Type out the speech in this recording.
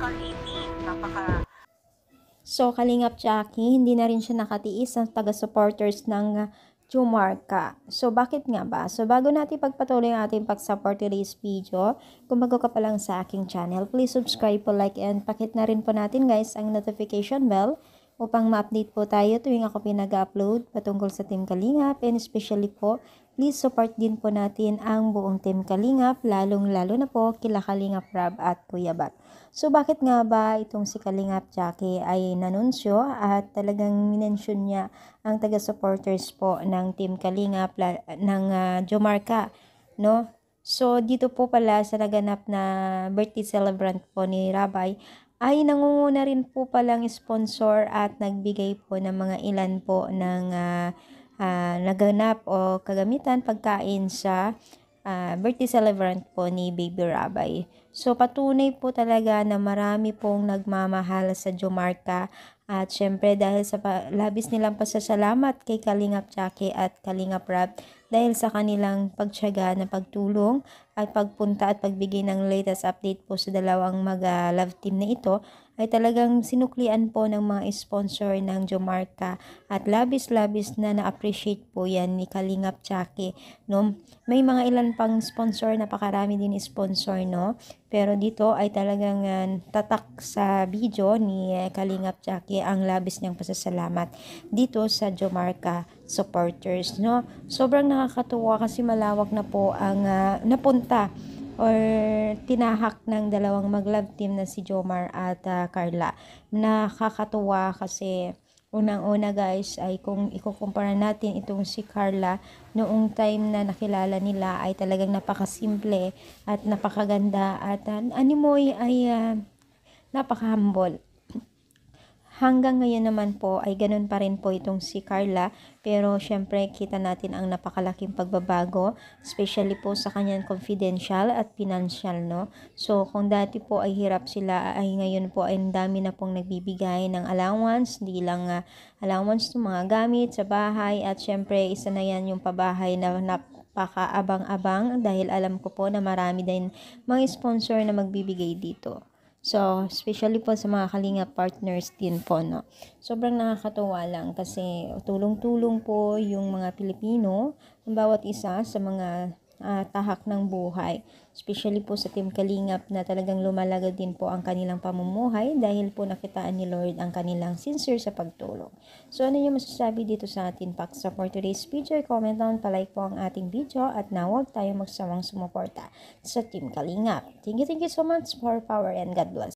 napaka-creative, So, Kalingap Jackie, hindi na rin siya nakatiis ng taga-supporters ng Jumarca. So, bakit nga ba? So, bago natin pagpatuloy ang ating pag-support today's video, kung bago ka pa lang sa aking channel, please subscribe po, like, and pakit na rin po natin guys ang notification bell upang ma-update po tayo tuwing ako pinag-upload patungkol sa Team Kalingap, and especially po, please support din po natin ang buong Team Kalingap, lalong-lalo na po kila Kalingap Rab at Kuya Bat. So, bakit nga ba itong si Kalingap Jackie ay nanunsyo at talagang minensyon niya ang taga-supporters po ng Team Kalingap ng Jumarca, no? So, dito po pala sa naganap na birthday celebrant po ni Rabay, ay nangunguna rin po palang sponsor at nagbigay po ng mga ilan po ng naganap o kagamitan pagkain sa birthday celebrant po ni Baby Rabay. So, patunay po talaga na marami pong nagmamahal sa Jumarca at syempre dahil sa labis nilang pasasalamat kay Kalingap Jackie at Kalingap Rab dahil sa kanilang pagtiyaga na pagtulong at pagpunta at pagbigay ng latest update po sa dalawang mag-love team na ito, ay talagang sinuklian po ng mga sponsor ng Jumarca at labis-labis na na-appreciate po yan ni Kalingap Jackie, no? May mga ilan pang sponsor, napakarami din sponsor, no? Pero dito ay talagang tatak sa video ni Kalingap Jackie ang labis niyang pasasalamat dito sa Jumarca supporters, no? Sobrang nakakatuwa kasi malawak na po ang napunta or tinahak ng dalawang mag-love team na si Jomar at Carla. Nakakatuwa kasi unang-una guys ay kung ikukumpara natin itong si Carla noong time na nakilala nila ay talagang napakasimple at napakaganda at animoy ay napaka-humble. Hanggang ngayon naman po ay ganun pa rin po itong si Carla, pero syempre kita natin ang napakalaking pagbabago, especially po sa kanyang confidential at financial, no? So kung dati po ay hirap sila, ay ngayon po ay dami na pong nagbibigay ng allowance, hindi lang allowance ng mga gamit sa bahay, at syempre isa na yan yung pabahay na napakaabang-abang dahil alam ko po na marami din mga sponsor na magbibigay dito. So, especially po sa mga Kalingap partners din po, no. Sobrang nakakatuwa lang kasi tulong-tulong po yung mga Pilipino, ang bawat isa sa mga tahak ng buhay. Especially po sa Team Kalingap na talagang lumalagad din po ang kanilang pamumuhay dahil po nakitaan ni Lord ang kanilang sincere sa pagtulong. So, ano yung masasabi dito sa atin paksa for today's video? Comment down, palike po ang ating video at na huwag tayo magsawang sumuporta sa Team Kalingap. Thank you so much for power and God bless.